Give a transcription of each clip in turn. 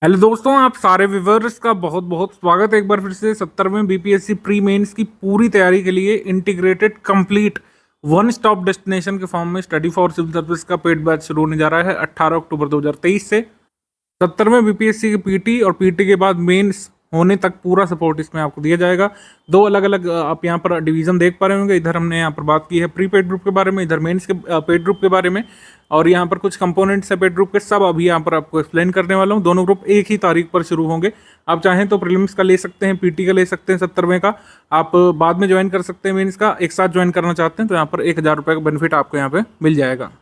Hello दोस्तों, आप सारे व्यूवर्स का बहुत बहुत स्वागत है एक बार फिर से 70वें बीपीएससी प्री मेंस की पूरी तैयारी के लिए integrated complete one stop destination के फॉर्म में स्टडी फॉर सिविल सर्विस का पेड बैच शुरू होने जा रहा है 18 अक्टूबर 2023 से। 70वें बीपीएससी की पीटी और पीटी के बाद मेंस होने तक पूरा सपोर्ट इसमें आपको दिया जाएगा। दो अलग अलग आप यहाँ पर डिवीजन देख पा रहे होंगे। इधर हमने यहाँ पर बात की है प्री पेड ग्रुप के बारे में, इधर मेंस के पेड ग्रुप के बारे में, और यहाँ पर कुछ कंपोनेंट्स है पेड ग्रुप के, सब अभी यहाँ पर आपको एक्सप्लेन करने वाला हूँ। दोनों ग्रुप एक ही तारीख पर शुरू होंगे। आप चाहें तो प्रीलिम्स का ले सकते हैं, पीटी का ले सकते हैं 70वें का, आप बाद में ज्वाइन कर सकते हैं मेंस का। एक साथ ज्वाइन करना चाहते हैं तो यहाँ पर 1000 रुपये का बेनिफिट आपको यहाँ पे मिल जाएगा।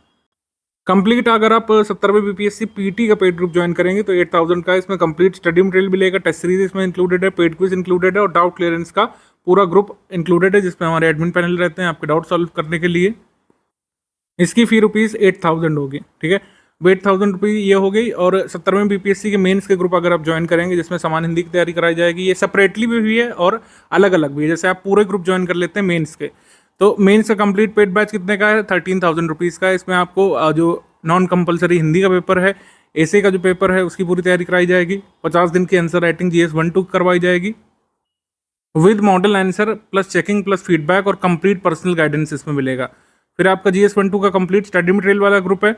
कंप्लीट अगर आप 70वें बीपीएससी पीटी का पेड ग्रुप ज्वाइन करेंगे तो 8000 का इसमें कंप्लीट स्टडी मटेरियल मिलेगा, टेस्ट सीरीज इसमें इंक्लूडेड है, पेड क्विज इंक्लूडेड है और डाउट क्लियरेंस का पूरा ग्रुप इंक्लूडेड है जिसमें हमारे एडमिन पैनल रहते हैं आपके डाउट सॉल्व करने के लिए। इसकी फी रुपीज़ 8000 होगी, ठीक है। 8000 रुपये ये हो गई। और 70वें बीपीएससी के मेंस के ग्रुप अगर आप ज्वाइन करेंगे जिसमें समान हिंदी की तैयारी कराई जाएगी, ये सेपरेटली भी है और अलग अलग भी है। जैसे आप पूरे ग्रुप ज्वाइन कर लेते हैं मेंस के, तो मेंस का कंप्लीट पेड बैच कितने का है? 13,000 रुपीज़ का है। इसमें आपको जो नॉन कंपलसरी हिंदी का पेपर है, एसे का जो पेपर है उसकी पूरी तैयारी कराई जाएगी। 50 दिन की आंसर राइटिंग जीएस 1-2 करवाई जाएगी with model answer plus checking plus feedback और कंप्लीट पर्सनल गाइडेंस इसमें मिलेगा। फिर आपका जीएस 1-2 का कंप्लीट स्टडी मटेरियल वाला ग्रुप है।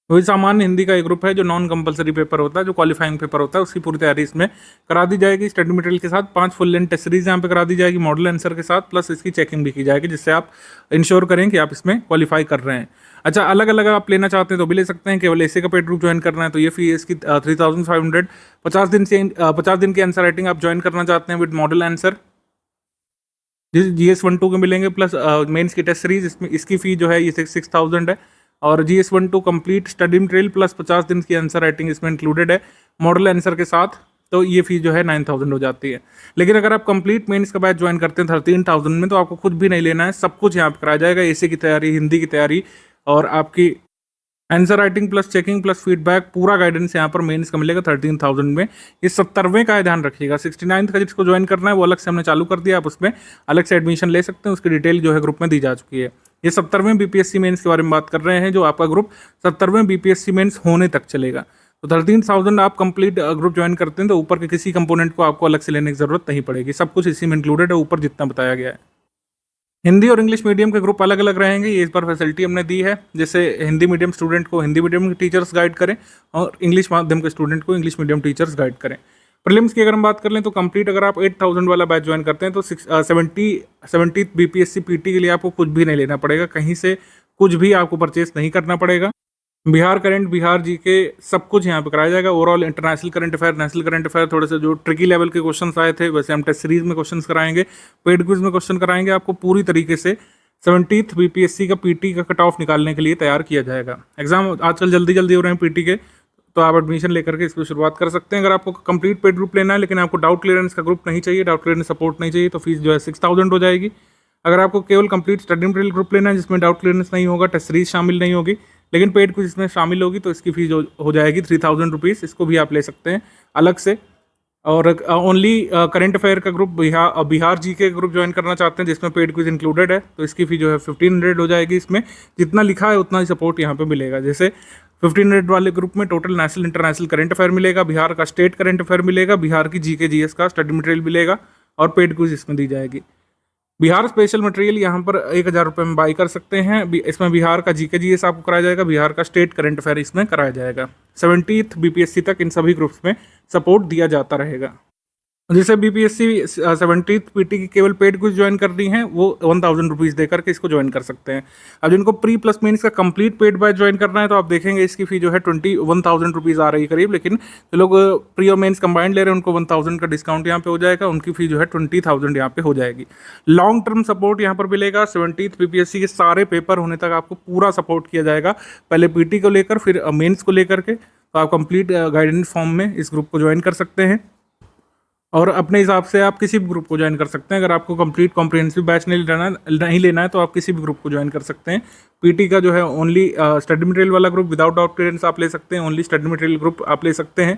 वही सामान्य हिंदी का एक ग्रुप है जो नॉन कंपलसरी पेपर होता है, जो क्वालिफाइंग पेपर होता है, उसकी पूरी तैयारी इसमें करा दी जाएगी स्टडी मटेरियल के साथ। 5 फुल लेंथ टेस्ट सीरीज यहाँ पे करा दी जाएगी मॉडल आंसर के साथ, प्लस इसकी चेकिंग भी की जाएगी जिससे आप इंश्योर करें कि आप इसमें क्वालिफाई कर रहे हैं। अच्छा, अलग अलग आप लेना चाहते हैं तो भी ले सकते हैं। केवल ऐसे का पेड ग्रुप ज्वाइन करना है तो ये फी है इसकी 3500। 50 दिन की आंसर राइटिंग आप ज्वाइन करना चाहते हैं विद मॉडल आंसर जीएस 1-2 के मिलेंगे, प्लस मेंस की टेस्ट सीरीज, इसमें इसकी फी जो है ये 6000 है। और GS 1-2 complete study material plus 50 दिन की आंसर राइटिंग इसमें इंक्लूडेड है मॉडल आंसर के साथ, तो ये फी जो है 9000 हो जाती है। लेकिन अगर आप कंप्लीट मेंस का बैच ज्वाइन करते हैं 13,000 में, तो आपको कुछ भी नहीं लेना है, सब कुछ यहाँ पर कराया जाएगा। एसे की तैयारी, हिंदी की तैयारी और आपकी answer writing plus checking plus feedback, पूरा गाइडेंस यहाँ पर मेंस का मिलेगा 13,000 में। ये 70वें का है, ध्यान रखिएगा। 69th का जिसको ज्वाइन करना है वो अलग से हमने चालू कर दिया, आप उसमें अलग से एडमिशन ले सकते हैं, उसकी डिटेल जो है ग्रुप में दी जा चुकी है। ये 70वें बीपीएससी मेंस के बारे में बात कर रहे हैं, जो आपका ग्रुप 70वें बीपीएससी मेंस होने तक चलेगा। तो 13,000 आप कंप्लीट ग्रुप ज्वाइन करते हैं तो ऊपर के किसी कंपोनेंट को आपको अलग से लेने की जरूरत नहीं पड़ेगी, सब कुछ इसी में इंक्लूडेड है ऊपर जितना बताया गया है। हिंदी और इंग्लिश मीडियम के ग्रुप अलग अलग रहेंगे, ये इस बार फैसिलिटी हमने दी है। जैसे हिंदी मीडियम स्टूडेंट को हिंदी मीडियम के टीचर्स गाइड करें और इंग्लिश माध्यम के स्टूडेंट को इंग्लिश मीडियम टीचर्स गाइड करें। प्रीलिम्स की अगर हम बात कर लें तो कंप्लीट अगर आप 8000 वाला बैच ज्वाइन करते हैं तो 70 बीपीएससी पीटी के लिए आपको कुछ भी नहीं लेना पड़ेगा, कहीं से कुछ भी आपको परचेस नहीं करना पड़ेगा। बिहार करंट, बिहार जीके सब कुछ यहाँ पे कराया जाएगा। Overall international current affair, national current affair, थोड़े से जो ट्रिकी लेवल के क्वेश्चंस आए थे वैसे हम टेस्ट सीरीज में क्वेश्चंस कराएंगे, पेड क्विज में क्वेश्चन कराएंगे। आपको पूरी तरीके से 70th बीपीएससी का पीटी का कट ऑफ निकालने के लिए तैयार किया जाएगा। एग्जाम आजकल जल्दी जल्दी हो रहे हैं पीटी के, तो आप एडमिशन लेकर के इसको शुरुआत कर सकते हैं। अगर आपको कंप्लीट पेड ग्रुप लेना है लेकिन आपको डाउट क्लियरेंस का ग्रुप नहीं चाहिए, डाउट क्लियरेंस सपोर्ट नहीं चाहिए, तो फीस जो है 6000 हो जाएगी। अगर आपको केवल कंप्लीट स्टडी मटेरियल ग्रुप लेना है जिसमें डाउट क्लियरेंस नहीं होगा, टेस्ट सीरीज शामिल नहीं होगी, लेकिन पेड कुछ इसमें शामिल होगी, तो इसकी फीस हो जाएगी 3000 रुपीज़। इसको भी आप ले सकते हैं अलग से। और ओनली करंट अफेयर का ग्रुप बिहार जी के ग्रुप ज्वाइन करना चाहते हैं जिसमें पेड क्विज इंक्लूडेड है, तो इसकी फी जो है 1500 हो जाएगी। इसमें जितना लिखा है उतना ही सपोर्ट यहाँ पे मिलेगा। जैसे 1500 वाले ग्रुप में total national international current affair मिलेगा, बिहार का स्टेट करंट अफेयर मिलेगा, बिहार की जीके जीएस का स्टडी मटेरियल मिलेगा और पेड क्विज इसमें दी जाएगी। बिहार स्पेशल मटेरियल यहाँ पर 1000 रुपये में बाई कर सकते हैं। इसमें बिहार का जीके जीएस आपको कराया जाएगा, बिहार का स्टेट करंट अफेयर इसमें कराया जाएगा। 70th बीपीएससी तक इन सभी ग्रुप्स में सपोर्ट दिया जाता रहेगा। जैसे बीपीएससी 70th पीटी की केवल पेड कुछ ज्वाइन करनी है वो 1000 रुपीज़ देकर के इसको ज्वाइन कर सकते हैं। अब जिनको प्री प्लस मेंस का कंप्लीट पेड बैच ज्वाइन करना है तो आप देखेंगे इसकी फी जो है 21,000 रुपीज़ आ रही है करीब, लेकिन जो लोग प्री और मेंस कंबाइंड ले रहे हैं उनको 1000 का डिस्काउंट यहाँ पे हो जाएगा, उनकी फी जो है 20,000 यहाँ पे हो जाएगी। लॉन्ग टर्म सपोर्ट यहाँ पर मिलेगा। 70th बीपीएससी के सारे पेपर होने तक आपको पूरा सपोर्ट किया जाएगा, पहले पीटी को लेकर फिर मेंस को लेकर के। तो आप कंप्लीट गाइडेंस फॉर्म में इस ग्रुप को ज्वाइन कर सकते हैं और अपने हिसाब से आप किसी भी ग्रुप को ज्वाइन कर सकते हैं। अगर आपको कंप्लीट कॉम्प्रिहेंसिव बैच नहीं लेना है तो आप किसी भी ग्रुप को ज्वाइन कर सकते हैं। पीटी का जो है ओनली स्टडी मटेरियल वाला ग्रुप विदाउट डाउट क्लियरेंस आप ले सकते हैं, ओनली स्टडी मटेरियल ग्रुप आप ले सकते हैं।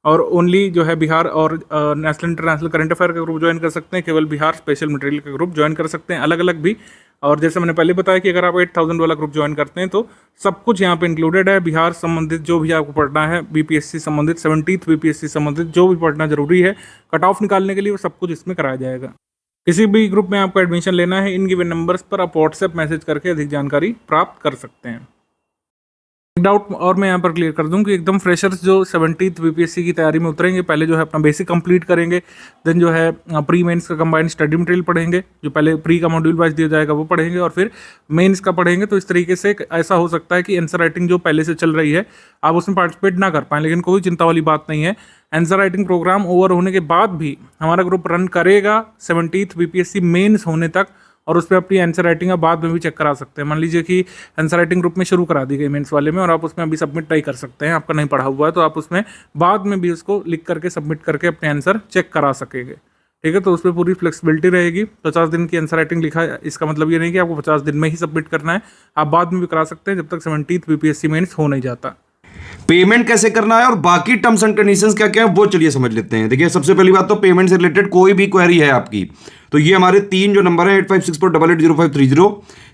और ओनली जो है बिहार और नेशनल इंटरनेशनल करंट अफेयर का ग्रुप ज्वाइन कर सकते हैं, केवल बिहार स्पेशल मटेरियल का ग्रुप ज्वाइन कर सकते हैं, अलग अलग भी। और जैसे मैंने पहले बताया कि अगर आप 8000 वाला ग्रुप ज्वाइन करते हैं तो सब कुछ यहाँ पे इंक्लूडेड है। बिहार संबंधित जो भी आपको पढ़ना है, बीपीएससी संबंधित, 70th बीपीएससी संबंधित जो भी पढ़ना जरूरी है कट ऑफ निकालने के लिए, वो सब कुछ इसमें कराया जाएगा। किसी भी ग्रुप में आपको एडमिशन लेना है, इन गिवन नंबर्स पर आप व्हाट्सएप मैसेज करके अधिक जानकारी प्राप्त कर सकते हैं। एक डाउट और मैं यहाँ पर क्लियर कर दूं कि एकदम फ्रेशर्स जो 70th बीपीएससी की तैयारी में उतरेंगे, पहले जो है अपना बेसिक कंप्लीट करेंगे, देन जो है प्री मेंस का कंबाइंड स्टडी मटेरियल पढ़ेंगे, जो पहले प्री का मॉड्यूल वाइज दिया जाएगा वो पढ़ेंगे, और फिर मेंस का पढ़ेंगे। तो इस तरीके से ऐसा हो सकता है कि आंसर राइटिंग जो पहले से चल रही है आप उसमें पार्टिसिपेट ना कर पाएँ, लेकिन कोई चिंता वाली बात नहीं है। आंसर राइटिंग प्रोग्राम ओवर होने के बाद भी हमारा ग्रुप रन करेगा 70th बीपीएससी मेंस होने तक, और उस पर अपनी आंसर राइटिंग आप बाद में भी चेक करा सकते हैं। मान लीजिए कि आंसर राइटिंग ग्रुप में शुरू करा दी गई मेंस वाले में, और आप उसमें अभी सबमिट नहीं कर सकते हैं, आपका नहीं पढ़ा हुआ है, तो आप उसमें बाद में भी उसको लिख करके सबमिट करके अपने आंसर चेक करा सकेंगे। ठीक है, तो उस पर पूरी फ्लेक्सिबिलिटी रहेगी। 50 दिन की आंसर राइटिंग लिखा है, इसका मतलब ये नहीं कि आपको 50 दिन में ही सबमिट करना है, आप बाद में भी करा सकते हैं जब तक 70th बीपीएससी मेंस हो नहीं जाता। पेमेंट कैसे करना है और बाकी टर्म्स एंड कंडीशंस क्या क्या है वो चलिए समझ लेते हैं। देखिए, सबसे पहली बात तो पेमेंट से रिलेटेड कोई भी क्वेरी है आपकी तो ये हमारे 3 जो नंबर है 8564880530,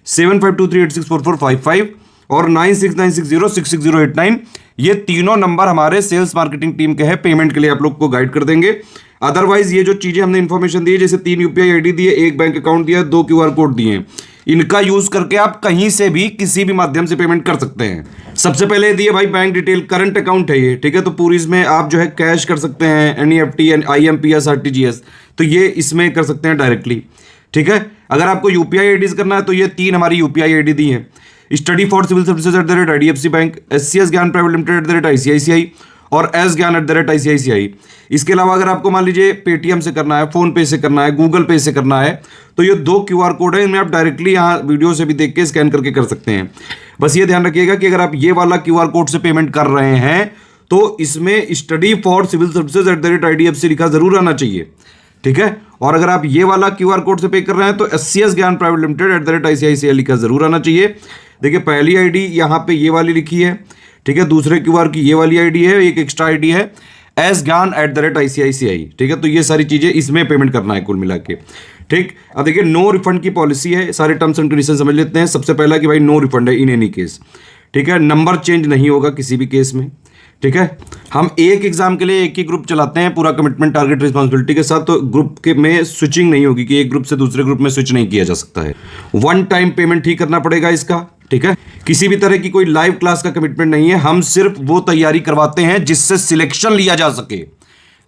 7523864455 और 9696066089, ये तीनों नंबर हमारे सेल्स मार्केटिंग टीम के हैं, पेमेंट के लिए आप लोग को गाइड कर देंगे। अदरवाइज ये जो चीजें हमने इंफॉर्मेशन दी है, जैसे 3 यूपीआई आईडी दिए, 1 बैंक अकाउंट दिया, 2 क्यूआर कोड दिए, इनका यूज करके आप कहीं से भी किसी भी माध्यम से पेमेंट कर सकते हैं। सबसे पहले दिए भाई बैंक डिटेल, करंट अकाउंट है ये, ठीक है, तो पूरी इसमें आप जो है कैश कर सकते हैं, एनईएफटी, आईएमपीएस, आरटीजीएस, तो ये इसमें कर सकते हैं डायरेक्टली। ठीक है, अगर आपको यूपीआई आईडीज करना है तो ये 3 हमारी यूपीआई आईडी दी है, study for civil services @IDFC bank, SCS Gyan private limited @ICICI और एस ज्ञान @ICICI। इसके अलावा अगर आपको मान लीजिए पेटीएम से करना है, फोन पे से करना है, गूगल पे से करना है, तो ये 2 क्यूआर कोड है, इनमें आप डायरेक्टली यहाँ वीडियो से भी देख के स्कैन करके कर सकते हैं। बस ये ध्यान रखिएगा कि अगर आप ये वाला क्यूआर कोड से पेमेंट कर रहे हैं तो इसमें study for civil services @IDFC लिखा जरूर आना चाहिए। ठीक है, और अगर आप ये वाला क्यूआर कोड से पे कर रहे हैं तो SCS Gyan private limited @ICICI लिखा जरूर आना चाहिए। देखिए, पहली आईडी यहाँ पे ये वाली लिखी है, ठीक है, दूसरे क्यूआर की ये वाली आईडी है, एक एक्स्ट्रा आईडी है एस ज्ञान @ICICI। ठीक है, तो ये सारी चीजें इसमें पेमेंट करना है कुल मिला के। ठीक, अब देखिए नो रिफंड की पॉलिसी है, सारे टर्म्स एंड कंडीशन समझ लेते हैं। सबसे पहला कि भाई नो रिफंड है इन एनी केस। ठीक है, नंबर चेंज नहीं होगा किसी भी केस में। ठीक है, हम एक एग्जाम के लिए एक ही ग्रुप चलाते हैं पूरा कमिटमेंट टारगेट रिस्पांसिबिलिटी के साथ, तो ग्रुप के में स्विचिंग नहीं होगी कि एक ग्रुप से दूसरे ग्रुप में स्विच नहीं किया जा सकता है। 1 टाइम पेमेंट ही करना पड़ेगा इसका। ठीक है, किसी भी तरह की कोई लाइव क्लास का कमिटमेंट नहीं है, हम सिर्फ वो तैयारी करवाते हैं जिससे सिलेक्शन लिया जा सके।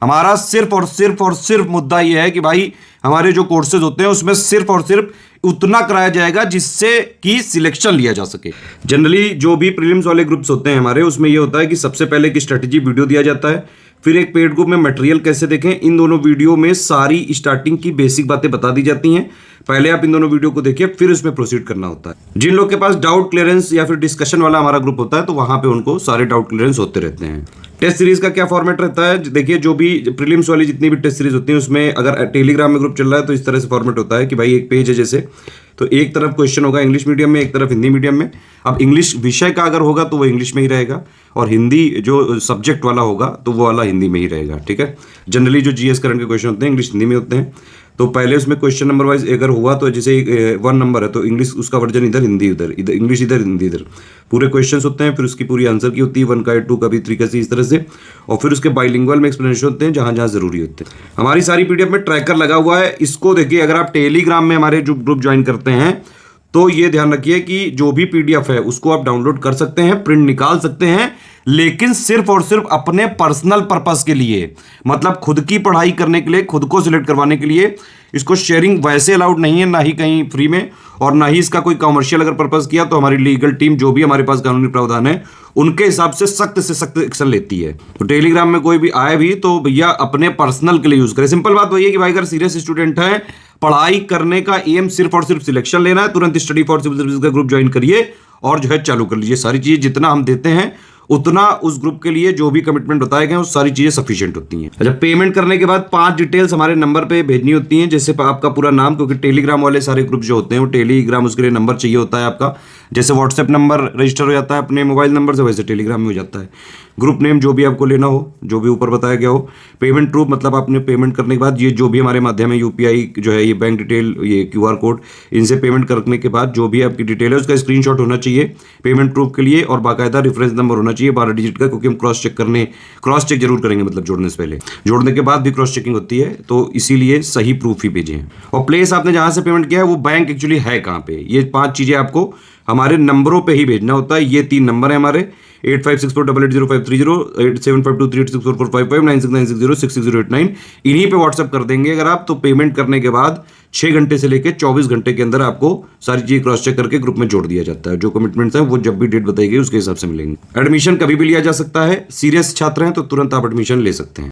हमारा सिर्फ और सिर्फ मुद्दा यह है कि भाई हमारे जो कोर्सेज होते हैं उसमें सिर्फ और सिर्फ उतना कराया जाएगा जिससे कि सिलेक्शन लिया जा सके। जनरली जो भी प्रीलिम्स वाले ग्रुप्स होते हैं हमारे, उसमें यह होता है कि सबसे पहले एक स्ट्रेटेजी वीडियो दिया जाता है, फिर एक पेड ग्रुप में मटेरियल कैसे देखें, इन दोनों वीडियो में सारी स्टार्टिंग की बेसिक बातें बता दी जाती हैं। पहले आप इन दोनों वीडियो को देखिए, फिर उसमें प्रोसीड करना होता है। जिन लोग के पास डाउट क्लियरेंस या फिर डिस्कशन वाला हमारा ग्रुप होता है तो वहां पे उनको सारे डाउट क्लियरेंस होते रहते हैं। टेस्ट सीरीज का क्या फॉर्मेट रहता है, देखिए जो भी प्रीलिम्स वाली जितनी भी टेस्ट सीरीज होती है उसमें अगर टेलीग्राम में ग्रुप चल रहा है तो इस तरह से फॉर्मेट होता है कि भाई एक पेज है जैसे, तो एक तरफ क्वेश्चन होगा इंग्लिश मीडियम में, एक तरफ हिंदी मीडियम में। अब इंग्लिश विषय का अगर होगा तो वो इंग्लिश में ही रहेगा, और हिंदी जो सब्जेक्ट वाला होगा तो वो वाला हिंदी में ही रहेगा। ठीक है, जनरली जो जीएस करंट के क्वेश्चन होते हैं इंग्लिश हिंदी में होते हैं, तो पहले उसमें क्वेश्चन नंबर वाइज अगर हुआ तो जैसे 1 नंबर है तो इंग्लिश उसका वर्जन इधर, हिंदी इधर, इंग्लिश इधर, हिंदी इधर, पूरे क्वेश्चंस होते हैं, फिर उसकी पूरी आंसर की होती है 1 का 2 का भी 3 का इस तरह से, और फिर उसके बाइलिंगुअल में एक्सप्लेनेशन होते हैं जहां जहां जरूरी होते हैं। हमारी सारी पीडीएफ में ट्रैकर लगा हुआ है, इसको देखिए अगर आप टेलीग्राम में हमारे जो ग्रुप ज्वाइन करते हैं तो ये ध्यान रखिए कि जो भी पीडीएफ है उसको आप डाउनलोड कर सकते हैं, प्रिंट निकाल सकते हैं, लेकिन सिर्फ और सिर्फ अपने पर्सनल पर्पस के लिए, मतलब खुद की पढ़ाई करने के लिए, खुद को सिलेक्ट करवाने के लिए। इसको शेयरिंग वैसे अलाउड नहीं है, ना ही कहीं फ्री में, और ना ही इसका कोई कमर्शियल अगर पर्पस किया तो हमारी लीगल टीम जो भी हमारे पास कानूनी प्रावधान है उनके हिसाब से सख्त एक्शन लेती है। तो टेलीग्राम में कोई भी आए भी तो भैया अपने पर्सनल के लिए यूज करें। सिंपल बात वही है कि भाई अगर सीरियस स्टूडेंट है, पढ़ाई करने का एम सिर्फ और सिर्फ सिलेक्शन लेना है, तुरंत स्टडी फॉर सिविल सर्विस का ग्रुप ज्वाइन करिए और जो है चालू कर लीजिए। सारी चीजें जितना हम देते हैं उतना उस ग्रुप के लिए जो भी कमिटमेंट बताए गए वो सारी चीजें सफिशिएंट होती हैं। अच्छा, पेमेंट करने के बाद 5 डिटेल्स हमारे नंबर पे भेजनी होती हैं, जैसे आपका पूरा नाम, क्योंकि टेलीग्राम वाले सारे ग्रुप जो होते हैं वो टेलीग्राम उसके लिए नंबर चाहिए होता है आपका, जैसे व्हाट्सएप नंबर रजिस्टर हो जाता है अपने मोबाइल नंबर से, वैसे टेलीग्राम में हो जाता है। ग्रुप नेम जो भी आपको लेना हो, जो भी ऊपर बताया गया हो। पेमेंट प्रूफ मतलब आपने पेमेंट करने के बाद ये जो भी हमारे माध्यम है यूपीआई जो है, ये बैंक डिटेल, ये क्यूआर कोड, इनसे पेमेंट करने के बाद जो भी आपकी डिटेल है उसका स्क्रीनशॉट होना चाहिए पेमेंट प्रूफ के लिए, और बाकायदा रेफरेंस नंबर होना चाहिए 12 डिजिट का, क्योंकि हम क्रॉस चेक जरूर करेंगे, मतलब जोड़ने से पहले, जोड़ने के बाद भी क्रॉस चेकिंग होती है, तो इसीलिए सही प्रूफ ही भेजें। और प्लेस आपने जहां से पेमेंट किया है वो बैंक एक्चुअली है कहाँ पे, ये 5 चीजें आपको हमारे नंबरों पे ही भेजना होता है। ये 3 नंबर है हमारे 8564880530, 8752386445, 9696066089। इन्हीं पे व्हाट्सअप कर देंगे अगर आप, तो पेमेंट करने के बाद 6 घंटे से लेकर 24 घंटे के अंदर आपको सारी चीजें क्रॉस चेक करके ग्रुप में जोड़ दिया जाता है। जो कमिटमेंट्स हैं वो जब भी डेट बताई गई उसके हिसाब से मिलेंगे। एडमिशन कभी भी लिया जा सकता है, सीरियस छात्र हैं तो तुरंत आप एडमिशन ले सकते हैं।